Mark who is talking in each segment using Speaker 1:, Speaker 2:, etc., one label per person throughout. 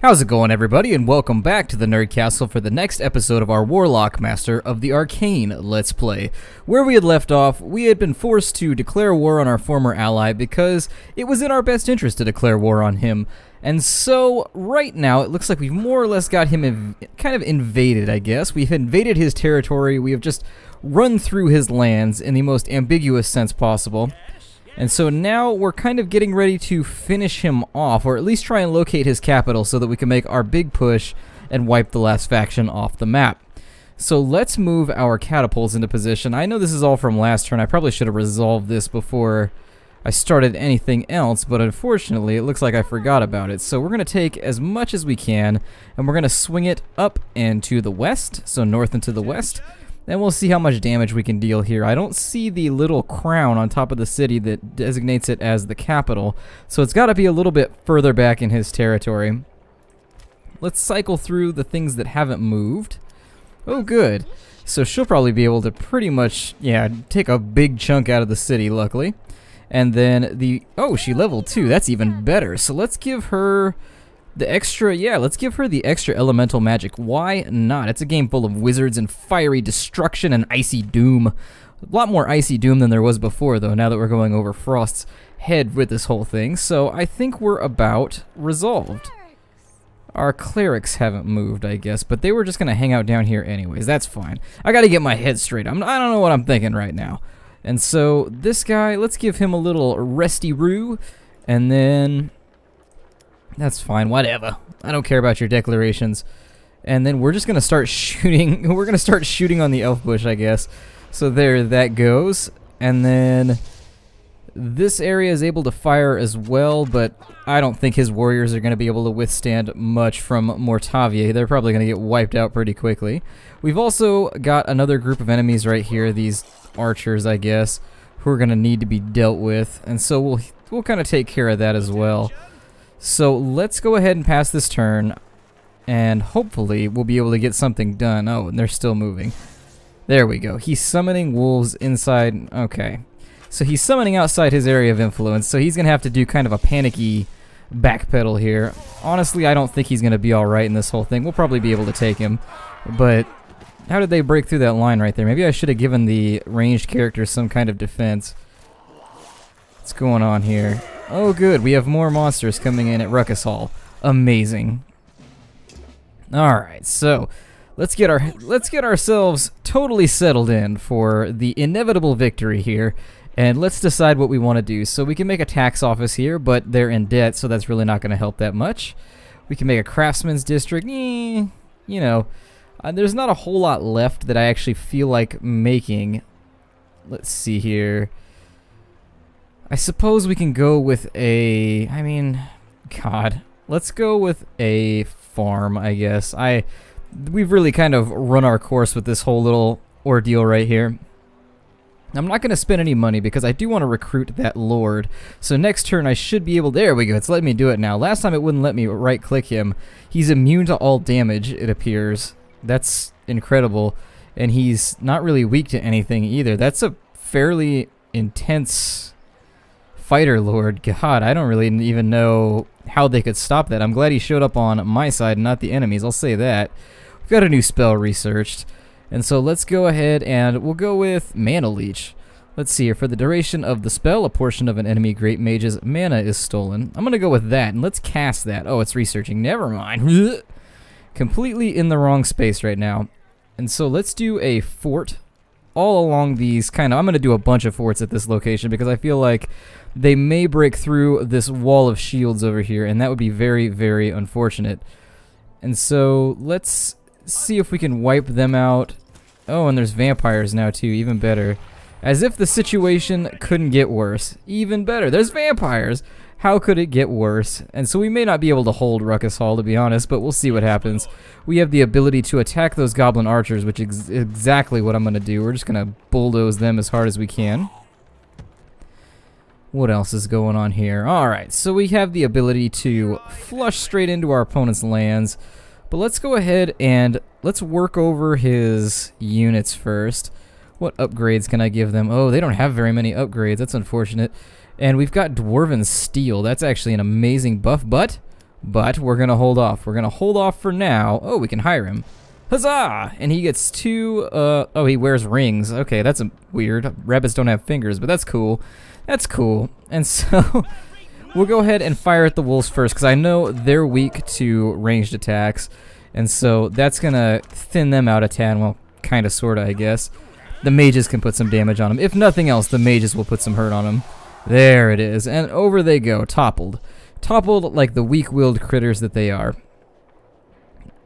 Speaker 1: How's it going, everybody, and welcome back to the Nerd Castle for the next episode of our Warlock Master of the Arcane Let's Play. Where we had left off, we had been forced to declare war on our former ally because it was in our best interest to declare war on him. And so, right now, it looks like we've more or less got him kind of invaded, I guess. We've invaded his territory, we have just run through his lands in the most ambiguous sense possible. And so now we're kind of getting ready to finish him off, or at least try and locate his capital so that we can make our big push and wipe the last faction off the map. So let's move our catapults into position. I know this is all from last turn. I probably should have resolved this before I started anything else, but unfortunately it looks like I forgot about it. So we're going to take as much as we can, and we're going to swing it up and to the west, so north and to the west. Then we'll see how much damage we can deal here. I don't see the little crown on top of the city that designates it as the capital, so it's got to be a little bit further back in his territory. Let's cycle through the things that haven't moved. Oh, good. So she'll probably be able to pretty much, yeah, take a big chunk out of the city, luckily. And then oh, she leveled 2. That's even better. So let's give her the extra, let's give her the extra elemental magic. Why not? It's a game full of wizards and fiery destruction and icy doom. A lot more icy doom than there was before, though, now that we're going over Frost's head with this whole thing. So I think we're about resolved. Our clerics haven't moved, I guess, but they were just going to hang out down here anyways. That's fine. I got to get my head straight. I don't know what I'm thinking right now. And so this guy, let's give him a little resty-roo, and then that's fine, whatever. I don't care about your declarations. And then we're just going to start shooting. We're going to start shooting on the elf bush, I guess. So there that goes. And then this area is able to fire as well, but I don't think his warriors are going to be able to withstand much from Mortavier. They're probably going to get wiped out pretty quickly. We've also got another group of enemies right here, these archers, I guess, who are going to need to be dealt with. And so we'll kind of take care of that as well. So let's go ahead and pass this turn, and hopefully we'll be able to get something done. Oh, and they're still moving. There we go. He's summoning wolves inside. Okay. So he's summoning outside his area of influence, so he's going to have to do kind of a panicky backpedal here. Honestly, I don't think he's going to be alright in this whole thing. We'll probably be able to take him, but how did they break through that line right there? Maybe I should have given the ranged character some kind of defense. What's going on here? Oh, good. We have more monsters coming in at Ruckus Hall. Amazing. All right, so let's get ourselves totally settled in for the inevitable victory here, and let's decide what we want to do. So we can make a tax office here, but they're in debt, so that's really not going to help that much. We can make a craftsman's district. You know, there's not a whole lot left that I actually feel like making. Let's see here. I suppose we can go with a, let's go with a farm, I guess. We've really kind of run our course with this whole little ordeal right here. I'm not going to spend any money because I do want to recruit that lord. So next turn I should be able, there we go, it's letting me do it now. Last time it wouldn't let me right click him. He's immune to all damage, it appears. That's incredible. And he's not really weak to anything either. That's a fairly intense fighter lord. God, I don't really even know how they could stop that. I'm glad he showed up on my side and not the enemy's, I'll say that. We've got a new spell researched, and so let's go ahead and we'll go with Mana Leech. Let's see here. For the duration of the spell, a portion of an enemy great mage's mana is stolen. I'm gonna go with that, and let's cast that. Oh, it's researching. Never mind. Completely in the wrong space right now. And so let's do a fort all along these I'm going to do a bunch of forts at this location because I feel like they may break through this wall of shields over here, and that would be very, very unfortunate. And so let's see if we can wipe them out. Oh, and there's vampires now too, even better. As if the situation couldn't get worse. Even better. There's vampires! How could it get worse? And so we may not be able to hold Ruckus Hall, to be honest, but we'll see what happens. We have the ability to attack those goblin archers, which is exactly what I'm going to do. We're just going to bulldoze them as hard as we can. What else is going on here? Alright, so we have the ability to flush straight into our opponent's lands. But let's go ahead and let's work over his units first. What upgrades can I give them? Oh, they don't have very many upgrades. That's unfortunate. And we've got Dwarven Steel. That's actually an amazing buff, but But we're going to hold off. We're going to hold off for now. Oh, we can hire him. Huzzah! And he gets 2, oh, he wears rings. Okay, that's weird. Rabbits don't have fingers, but that's cool. That's cool. And so we'll go ahead and fire at the wolves first, because I know they're weak to ranged attacks. And so that's going to thin them out a tad. Well, kind of, sort of, I guess. The mages can put some damage on them. If nothing else, the mages will put some hurt on them. There it is. And over they go, toppled. Toppled like the weak-willed critters that they are.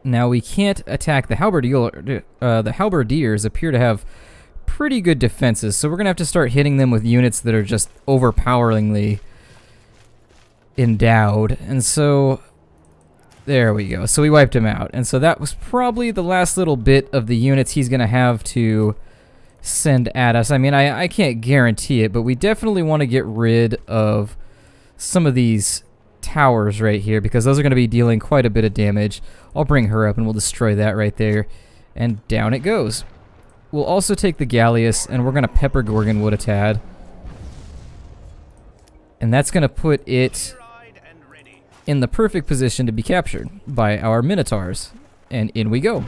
Speaker 1: Now we can't attack the halberdiers appear to have pretty good defenses, so we're gonna have to start hitting them with units that are just overpoweringly endowed. And so there we go. So we wiped him out, and so that was probably the last little bit of the units he's gonna have to send at us. I mean, I can't guarantee it, but we definitely want to get rid of some of these towers right here, because those are going to be dealing quite a bit of damage. I'll bring her up and we'll destroy that right there, and down it goes. We'll also take the Galleus, and we're going to pepper Gorgonwood a tad, and that's going to put it in the perfect position to be captured by our Minotaurs, and in we go.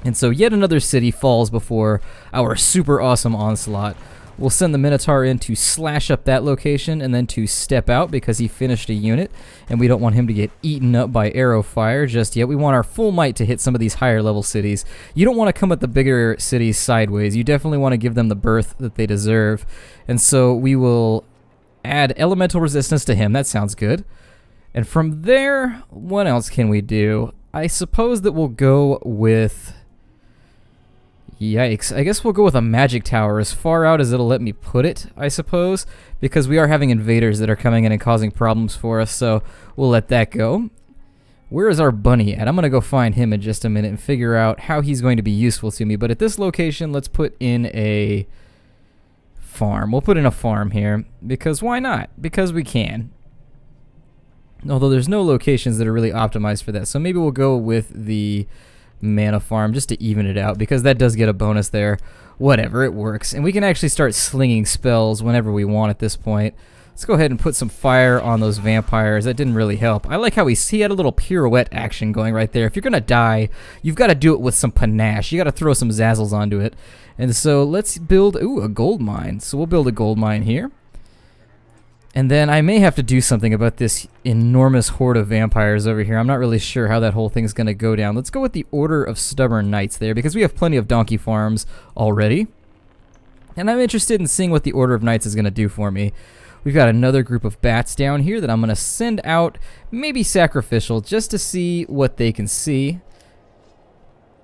Speaker 1: And so yet another city falls before our super awesome onslaught. We'll send the Minotaur in to slash up that location and then to step out because he finished a unit, and we don't want him to get eaten up by arrow fire just yet. We want our full might to hit some of these higher level cities. You don't want to come at the bigger cities sideways. You definitely want to give them the berth that they deserve. And so we will add elemental resistance to him. That sounds good. And from there, what else can we do? I suppose that we'll go with... Yikes. I guess we'll go with a magic tower as far out as it'll let me put it, I suppose, because we are having invaders that are coming in and causing problems for us, so we'll let that go. Where is our bunny at? I'm going to go find him in just a minute and figure out how he's going to be useful to me, but at this location, let's put in a farm. We'll put in a farm here, because why not? Because we can. Although there's no locations that are really optimized for that, so maybe we'll go with the mana farm just to even it out, because that does get a bonus there. Whatever, it works. And we can actually start slinging spells whenever we want at this point. Let's go ahead and put some fire on those vampires. That didn't really help. I like how he had a little pirouette action going right there. If you're gonna die, you've got to do it with some panache. You got to throw some zazzles onto it. And so let's build, ooh, a gold mine. So we'll build a gold mine here. And then I may have to do something about this enormous horde of vampires over here. I'm not really sure how that whole thing's going to go down. Let's go with the Order of Stubborn Knights there, because we have plenty of donkey farms already. And I'm interested in seeing what the Order of Knights is going to do for me. We've got another group of bats down here that I'm going to send out, maybe sacrificial, just to see what they can see.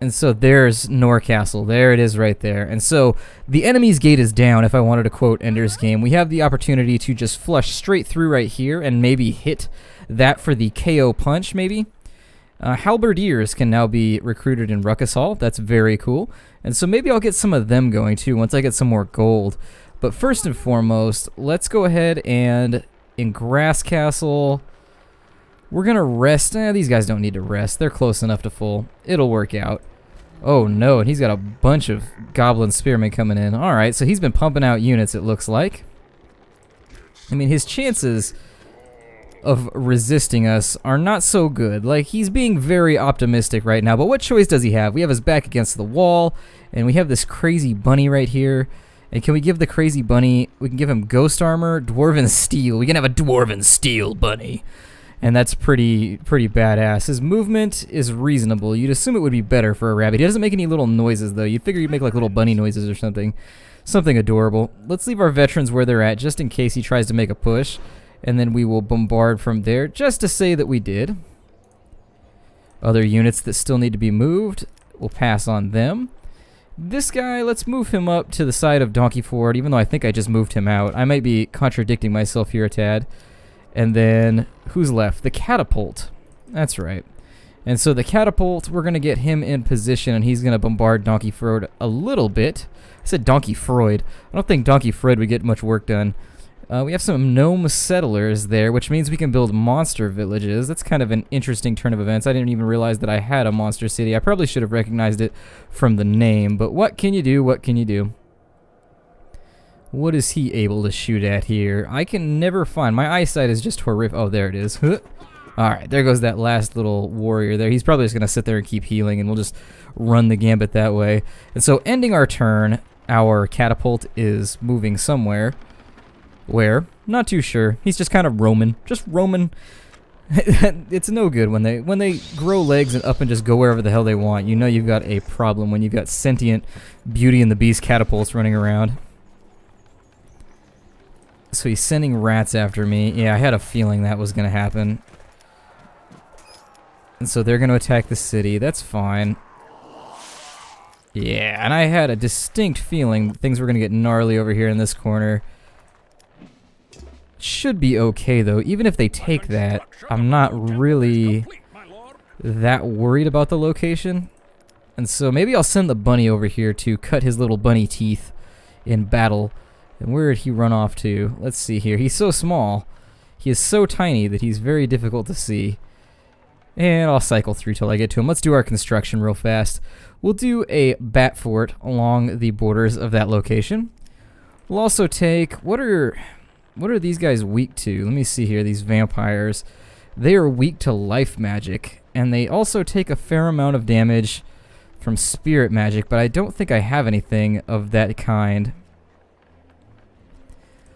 Speaker 1: And so there's Norcastle. There it is right there. And so the enemy's gate is down, if I wanted to quote Ender's Game. We have the opportunity to just flush straight through right here and maybe hit that for the KO punch, maybe. Halberdiers can now be recruited in Ruckus Hall. That's very cool. And so maybe I'll get some of them going too once I get some more gold. But first and foremost, let's go ahead and in Grass Castle... We're going to rest. These guys don't need to rest. They're close enough to full. It'll work out. Oh no, and he's got a bunch of goblin spearmen coming in. Alright, so he's been pumping out units, it looks like. I mean, his chances of resisting us are not so good. Like, he's being very optimistic right now, but what choice does he have? We have his back against the wall, and we have this crazy bunny right here. And can we give the crazy bunny, we can give him ghost armor, dwarven steel. We can have a dwarven steel bunny. And that's pretty badass. His movement is reasonable. You'd assume it would be better for a rabbit. He doesn't make any little noises, though. You'd figure he'd make like little bunny noises or something. Something adorable. Let's leave our veterans where they're at, just in case he tries to make a push. And then we will bombard from there, just to say that we did. Other units that still need to be moved, we'll pass on them. This guy, let's move him up to the side of Donkey Ford, even though I think I just moved him out. I might be contradicting myself here a tad. And then, who's left? The catapult. That's right. And so the catapult, we're going to get him in position, and he's going to bombard Donkey Freud a little bit. I said Donkey Freud. I don't think Donkey Freud would get much work done. We have some gnome settlers there, which means we can build monster villages. That's kind of an interesting turn of events. I didn't even realize that I had a monster city. I probably should have recognized it from the name, but what can you do? What can you do? What is he able to shoot at here? I can never find. My eyesight is just horrific. Oh, there it is. I Alright, there goes that last little warrior there. He's probably just going to sit there and keep healing, and we'll just run the gambit that way. And so, ending our turn, our catapult is moving somewhere. Where? Not too sure. He's just kind of roaming. Just roaming. It's no good when they grow legs and up and just go wherever the hell they want. You know you've got a problem when you've got sentient Beauty and the Beast catapults running around. So he's sending rats after me. Yeah, I had a feeling that was going to happen. And so they're going to attack the city. That's fine. Yeah, and I had a distinct feeling things were going to get gnarly over here in this corner. Should be okay, though. Even if they take that, I'm not really that worried about the location. And so maybe I'll send the bunny over here to cut his little bunny teeth in battle. And where did he run off to? Let's see here. He's so small. He is so tiny that he's very difficult to see. And I'll cycle through till I get to him. Let's do our construction real fast. We'll do a bat fort along the borders of that location. We'll also take... What are these guys weak to? Let me see here. These vampires. They are weak to life magic. And they also take a fair amount of damage from spirit magic. But I don't think I have anything of that kind.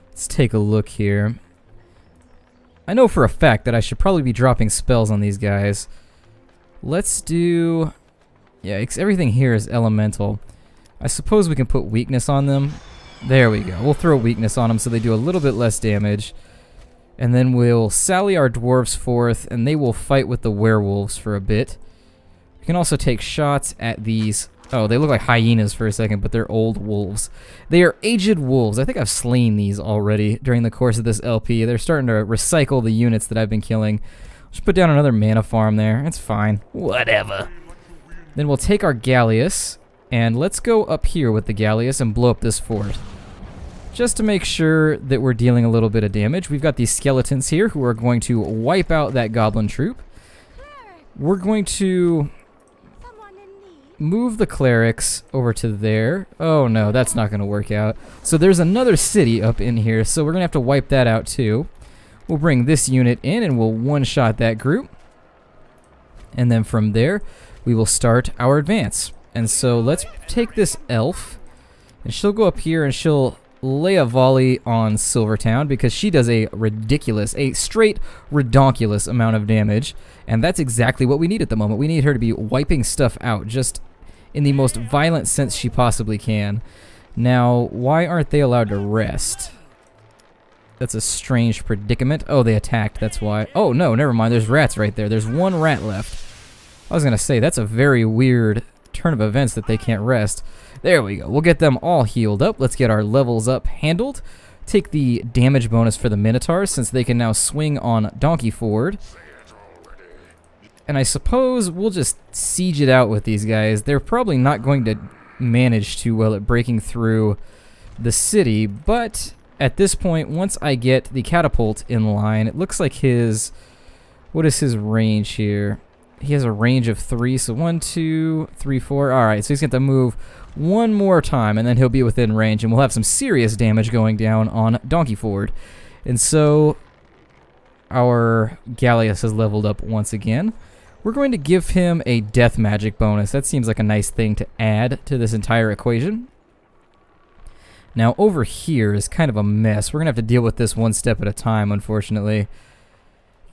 Speaker 1: Let's take a look here. I know for a fact that I should probably be dropping spells on these guys. Let's do... Yeah, everything here is elemental. I suppose we can put weakness on them. There we go. We'll throw weakness on them so they do a little bit less damage. And then we'll sally our dwarves forth, and they will fight with the werewolves for a bit. We can also take shots at these... Oh, they look like hyenas for a second, but they're old wolves. They are aged wolves. I think I've slain these already during the course of this LP. They're starting to recycle the units that I've been killing. Just put down another mana farm there. It's fine. Whatever. Then we'll take our Galleus, and let's go up here with the Galleus and blow up this fort. Just to make sure that we're dealing a little bit of damage. We've got these skeletons here who are going to wipe out that goblin troop. We're going to... move the clerics over to there. Oh no, that's not going to work out. So there's another city up in here, so we're going to have to wipe that out too. We'll bring this unit in and we'll one-shot that group. And then from there, we will start our advance. And so let's take this elf, and she'll go up here and she'll lay a volley on Silvertown because she does a straight redonkulous amount of damage. And that's exactly what we need at the moment. We need her to be wiping stuff out, just in the most violent sense she possibly can. Now, why aren't they allowed to rest? That's a strange predicament. Oh, they attacked, that's why. Oh, no, never mind. There's rats right there. There's one rat left. I was going to say, that's a very weird turn of events that they can't rest. There we go. We'll get them all healed up. Let's get our levels up handled. Take the damage bonus for the Minotaurs, since they can now swing on Donkey Ford. And I suppose we'll just siege it out with these guys. They're probably not going to manage too well at breaking through the city, but at this point, once I get the catapult in line, it looks like his... What is his range here? He has a range of 3, so 1, 2, 3, 4. Alright, so he's going to move one more time, and then he'll be within range, and we'll have some serious damage going down on Donkey Ford. And so, our Galleus has leveled up once again. We're going to give him a death magic bonus. That seems like a nice thing to add to this entire equation. Now, over here is kind of a mess. We're going to have to deal with this one step at a time, unfortunately.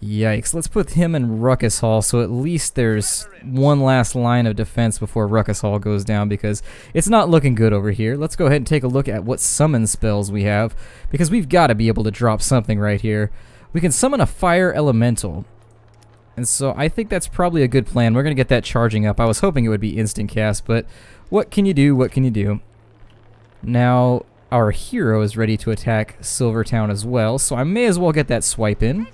Speaker 1: Yikes. Let's put him in Ruckus Hall so at least there's one last line of defense before Ruckus Hall goes down, because it's not looking good over here. Let's go ahead and take a look at what summon spells we have, because we've got to be able to drop something right here. We can summon a fire elemental. And so I think that's probably a good plan. We're going to get that charging up. I was hoping it would be instant cast, but what can you do? What can you do? Now, our hero is ready to attack Silvertown as well, so I may as well get that swipe in.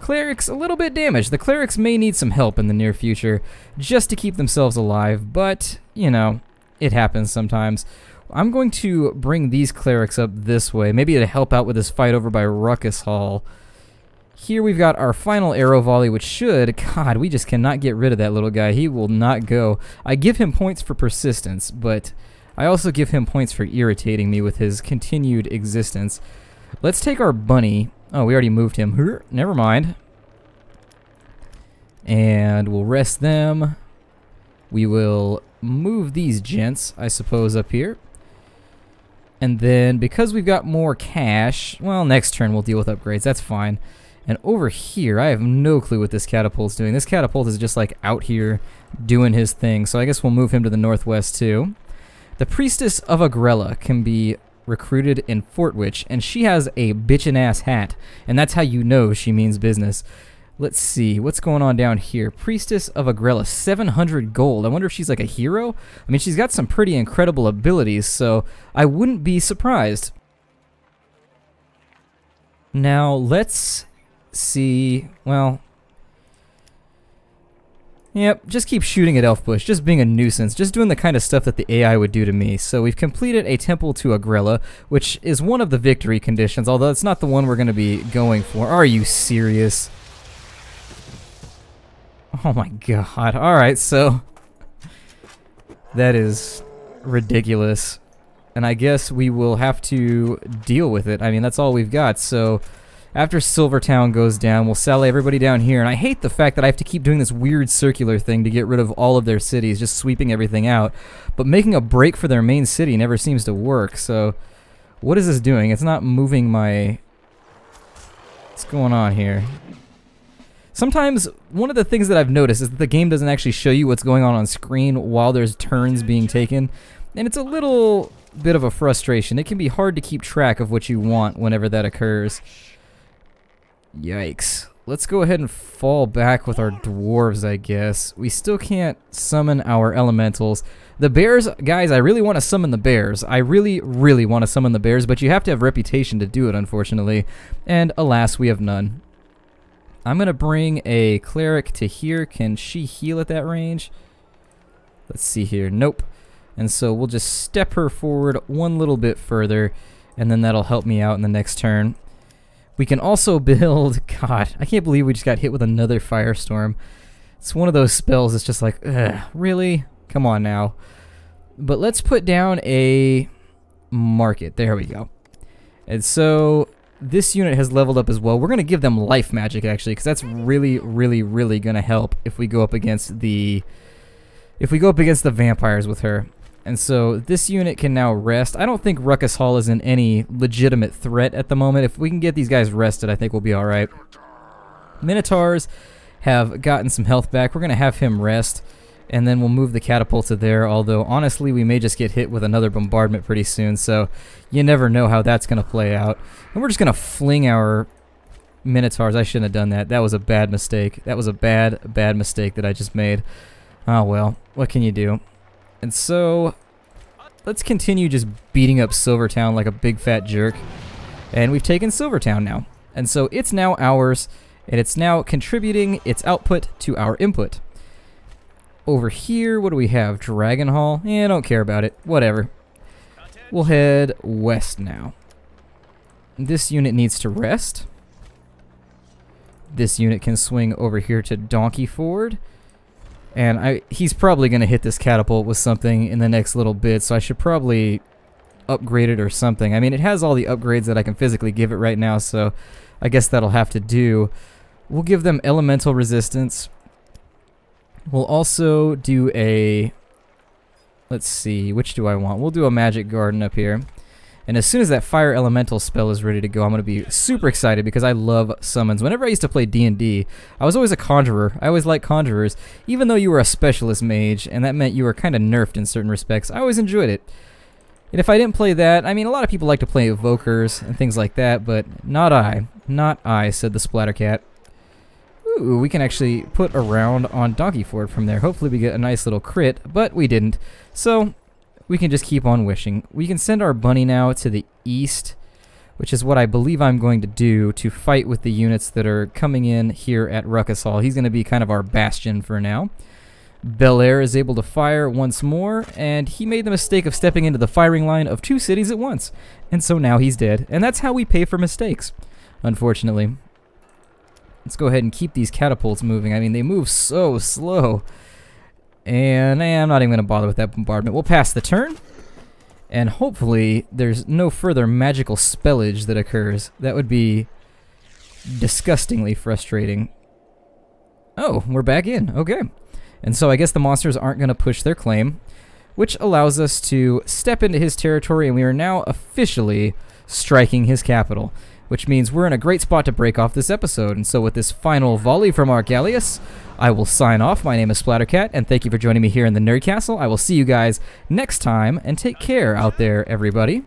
Speaker 1: Clerics, a little bit damaged. The clerics may need some help in the near future just to keep themselves alive, but, you know, it happens sometimes. I'm going to bring these clerics up this way, maybe to help out with this fight over by Ruckus Hall. Here we've got our final arrow volley, which should... God, we just cannot get rid of that little guy. He will not go. I give him points for persistence, but I also give him points for irritating me with his continued existence. Let's take our bunny... Oh, we already moved him. Never mind. And we'll rest them. We will move these gents, I suppose, up here. And then, because we've got more cash, well, next turn we'll deal with upgrades, that's fine. And over here, I have no clue what this catapult's doing. This catapult is just like out here doing his thing, so I guess we'll move him to the northwest too. The Priestess of Agrella can be recruited in Fort Witch, and she has a bitchin' ass hat, and that's how you know she means business. Let's see, what's going on down here? Priestess of Agrella, 700 gold. I wonder if she's like a hero? I mean, she's got some pretty incredible abilities, so I wouldn't be surprised. Now, let's see, well... Yep, just keep shooting at Elfbush, just being a nuisance, just doing the kind of stuff that the AI would do to me. So we've completed a temple to Agrella, which is one of the victory conditions, although it's not the one we're going to be going for. Are you serious? Oh my god. Alright, so... that is ridiculous. And I guess we will have to deal with it. I mean, that's all we've got, so... After Silvertown goes down, we'll sell everybody down here. And I hate the fact that I have to keep doing this weird circular thing to get rid of all of their cities, just sweeping everything out. But making a break for their main city never seems to work, so... What is this doing? It's not moving my... What's going on here? Sometimes, one of the things that I've noticed is that the game doesn't actually show you what's going on screen while there's turns being taken. And it's a little bit of a frustration. It can be hard to keep track of what you want whenever that occurs. Yikes. Let's go ahead and fall back with our dwarves, I guess. We still can't summon our elementals. The bears, guys, I really want to summon the bears. I really, really want to summon the bears, but you have to have reputation to do it, unfortunately. And alas, we have none. I'm going to bring a cleric to here. Can she heal at that range? Let's see here. Nope. And so we'll just step her forward one little bit further, and then that'll help me out in the next turn. We can also build... God, I can't believe we just got hit with another firestorm. It's one of those spells that's just like, ugh, really? Come on now. But let's put down a market. There we go. And so... this unit has leveled up as well. We're going to give them life magic, actually, because that's really, really, really going to help if we go up against the... vampires with her. And so this unit can now rest. I don't think Ruckus Hall is in any legitimate threat at the moment. If we can get these guys rested, I think we'll be alright. Minotaurs have gotten some health back. We're going to have him rest. And then we'll move the catapult to there, although honestly we may just get hit with another bombardment pretty soon, so you never know how that's going to play out. And we're just going to fling our Minotaurs. I shouldn't have done that. That was a bad mistake. That was a bad mistake that I just made. Oh well, what can you do? And so, let's continue just beating up Silvertown like a big fat jerk. And we've taken Silvertown now. And so it's now ours, and it's now contributing its output to our input. Over here, what do we have? Dragon Hall? Eh, I don't care about it. Whatever. We'll head west now. This unit needs to rest. This unit can swing over here to Donkey Ford. And he's probably going to hit this catapult with something in the next little bit, so I should probably upgrade it or something. I mean, it has all the upgrades that I can physically give it right now, so I guess that'll have to do. We'll give them elemental resistance. We'll also do a... let's see, which do I want? We'll do a magic garden up here. And as soon as that fire elemental spell is ready to go, I'm going to be super excited because I love summons. Whenever I used to play D&D, I was always a conjurer. I always liked conjurers, even though you were a specialist mage, and that meant you were kind of nerfed in certain respects. I always enjoyed it. And if I didn't play that, I mean, a lot of people like to play evokers and things like that, but not I. Not I, said the Splattercat. Ooh, we can actually put a round on Donkey Ford from there. Hopefully we get a nice little crit, but we didn't. So... we can just keep on wishing. We can send our bunny now to the east, which is what I believe I'm going to do to fight with the units that are coming in here at Ruckus Hall. He's going to be kind of our bastion for now. Belair is able to fire once more, and he made the mistake of stepping into the firing line of 2 cities at once. And so now he's dead. And that's how we pay for mistakes, unfortunately. Let's go ahead and keep these catapults moving. I mean, they move so slow. And I'm not even going to bother with that bombardment. We'll pass the turn. And hopefully there's no further magical spellage that occurs. That would be disgustingly frustrating. Oh, we're back in. Okay. And so I guess the monsters aren't going to push their claim, which allows us to step into his territory, and we are now officially striking his capital, which means we're in a great spot to break off this episode. And so with this final volley from Argalius, I will sign off. My name is Splattercat, and thank you for joining me here in the Nerd Castle. I will see you guys next time, and take care out there, everybody.